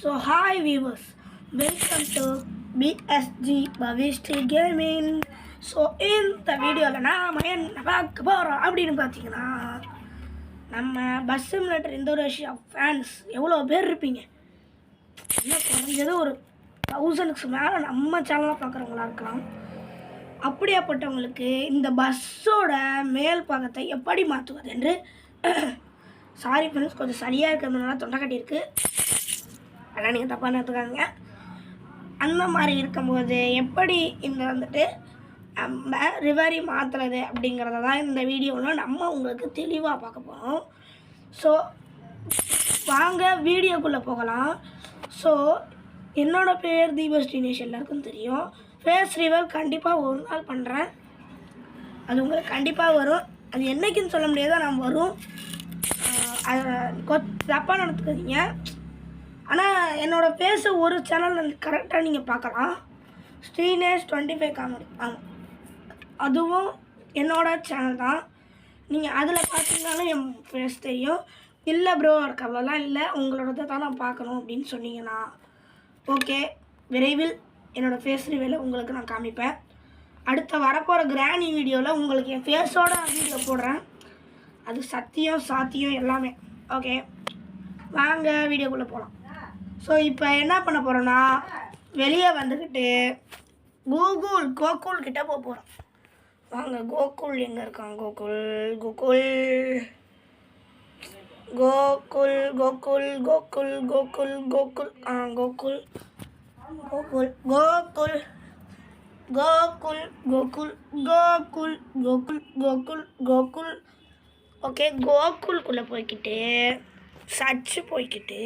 So hi viewers, welcome to BSG Bhavishti Gaming. So இந்த வீடியோவில் நாம் என்ன பார்க்க போகிறோம் அப்படின்னு பார்த்தீங்கன்னா, நம்ம பஸ் சிமுலேட்டர் இந்தோனேஷியா ஃபேன்ஸ் எவ்வளோ பேர் இருப்பீங்க? இன்னும் குறைஞ்சது ஒரு 1000க்கு மேலே நம்ம சேனலாக பார்க்குறவங்களா இருக்கலாம். அப்படியாப்பட்டவங்களுக்கு இந்த பஸ்ஸோட மேல் பாகத்தை எப்படி மாற்றுவது என்று சாரி ஃப்ரெண்ட்ஸ், கொஞ்சம் சரியாக இருக்கிறதுனால தொண்டை கட்டியிருக்கு, அதெல்லாம் நீங்கள் தப்பாக எடுத்துக்காங்க. அந்த மாதிரி இருக்கும்போது எப்படி இந்த வந்துட்டு நம்ம ரிவரி மாற்றுறது அப்படிங்கிறத தான் இந்த வீடியோவில் நம்ம உங்களுக்கு தெளிவாக பார்க்க போகிறோம். ஸோ வாங்க வீடியோக்குள்ளே போகலாம். ஸோ என்னோடய பேர் தீபஸ் தினேஷ், எல்லாருக்கும் தெரியும். ஃபேஸ் ரிவர் கண்டிப்பாக ஒரு நாள் பண்ணுறேன், அது உங்களுக்கு கண்டிப்பாக வரும். அது என்றைக்குன்னு சொல்ல முடியாத நான் வரும், அதை தப்பாக நடத்துக்காதீங்க. ஆனால் என்னோடய ஃபேஸை ஒரு சேனல் கரெக்டாக நீங்கள் பார்க்கலாம், ஸ்ரீனேஷ் 25 காமெடி. ஆமாம், அதுவும் என்னோடய சேனல் தான். நீங்கள் அதில் பார்த்தீங்கன்னாலும் என் ஃபேஸ் தெரியும். இல்லை ப்ரோ, எனக்கு அவ்வளோலாம் இல்லை, உங்களோட தான் நான் பார்க்கணும் அப்படின்னு சொன்னீங்கன்னா ஓகே, விரைவில் என்னோடய ஃபேஸ் ரிவியூவில் உங்களுக்கு நான் காமிப்பேன். அடுத்த வரப்போகிற கிராணி வீடியோவில் உங்களுக்கு என் ஃபேஸோட வீடியோ போடுறேன், அது சத்தியம் சாத்தியம் எல்லாமே. ஓகே, வாங்க வீடியோக்குள்ளே போகலாம். ஸோ இப்போ என்ன பண்ண போகிறோன்னா, வெளியே வந்துக்கிட்டு கோகுல் கிட்டே போக போகிறோம். வாங்க, கோகுல் எங்கே இருக்கான்? கோகுல் கோகுல் கோகுல் கோகுல் கோகுல் கோகுல் கோகுல் கோகுல் கோகுல் கோகுல் கோகுல் கோகுல் கோகுல் கோகுல் கோகுல் கோகுல் ஓகே, கோகுல்குள்ளே போய்கிட்டு சர்ச்சு போய்கிட்டு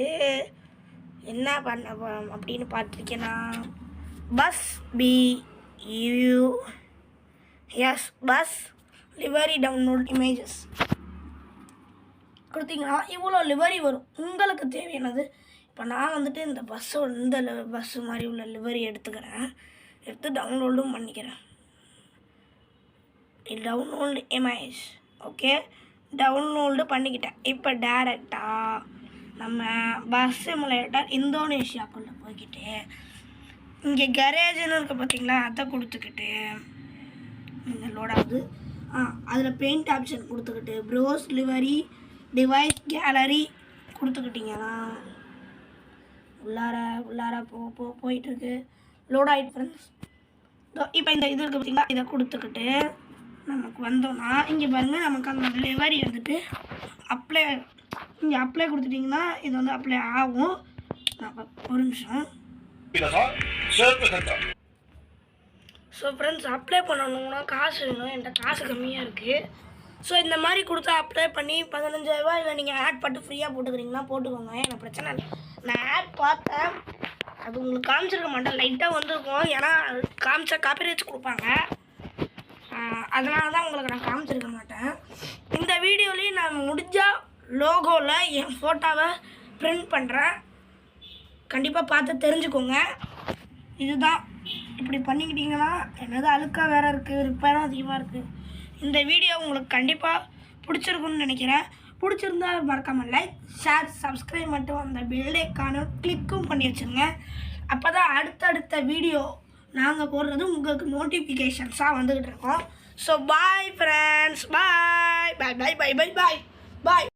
என்ன பண்ண போகிறோம் அப்படின்னு பார்த்துருக்கேன்னா, bus bus livery download images கொடுத்தீங்கன்னா இவ்வளோ லிவரி வரும். உங்களுக்கு தேவையானது இப்போ நான் வந்துட்டு இந்த பஸ்ஸு மாதிரி உள்ள லிவரி எடுத்து டவுன்லோடும் பண்ணிக்கிறேன். டவுன்லோடு இமேஜ் ஓகே, டவுன்லோடு பண்ணிக்கிட்டேன். இப்போ டேரெக்டாக நம்ம பஸ் சிமுலேட்டர் இந்தோனேஷியாக்குள்ளே போய்கிட்டு இங்கே கரேஜுன்னு இருக்க பார்த்தீங்களா, அதை கொடுத்துக்கிட்டு இங்கே லோடாகுது. அதில் பெயிண்ட் ஆப்ஷன் கொடுத்துக்கிட்டு ப்ரோஸ் லிவரி டிவைஸ் கேலரி கொடுத்துக்கிட்டிங்கன்னா உள்ளார போயிட்டுருக்கு, லோட் ஆகிட்டு ஃப்ரெண்ட்ஸ். இப்போ இந்த இது இருக்குது பார்த்தீங்களா, இதை கொடுத்துக்கிட்டு நமக்கு வந்தோம்னா இங்கே பாருங்கள், நமக்கு அந்த லிவரி வந்துட்டு அப்ளை கொடுத்துட்டிங்கன்னா இது வந்து அப்ளை ஆகும். ஒரு நிமிஷம். ஸோ ஃப்ரெண்ட்ஸ், அப்ளை பண்ணணும்னா காசு வேணும், என்கிட்ட காசு கம்மியாக இருக்குது. ஸோ இந்த மாதிரி கொடுத்தா அப்ளை பண்ணி 15,000 இல்லை நீங்கள் ஆட் போட்டு ஃப்ரீயாக போட்டுக்கிறீங்கன்னா போட்டுக்கோங்க, எனக்கு பிரச்சனை இல்லை. நான் ஆட் பார்த்தேன், அது உங்களுக்கு காமிச்சிருக்க மாட்டேன், லைட்டாக வந்துருக்கும், ஏன்னா காமிச்சா காப்பிரைட்ஸ் கொடுப்பாங்க, அதனால தான் உங்களுக்கு நான் காமிச்சிருக்க மாட்டேன். இந்த வீடியோலேயும் நான் முடிஞ்சால் லோகோவில் என் ஃபோட்டோவை பிரிண்ட் பண்ணுறேன், கண்டிப்பாக பார்த்து தெரிஞ்சுக்கோங்க. இதுதான், இப்படி பண்ணிக்கிட்டிங்கன்னா என்னது அழுக்காக வேறு இருக்குது, ரிப்பேரும் அதிகமாக இருக்குது. இந்த வீடியோ உங்களுக்கு கண்டிப்பாக பிடிச்சிருக்குன்னு நினைக்கிறேன். பிடிச்சிருந்தா மறக்காமல் லைக், ஷேர், சப்ஸ்கிரைப் மட்டும் அந்த பெல் ஐகானை கிளிக்கும் பண்ணி வச்சுருங்க. அப்போ தான் அடுத்தடுத்த வீடியோ நாங்கள் போடுறது உங்களுக்கு நோட்டிஃபிகேஷன்ஸாக வந்துக்கிட்டு இருக்கோம். ஸோ பாய் ஃப்ரெண்ட்ஸ், பாய் பாய் பாய் பாய் பாய் பாய் பாய்.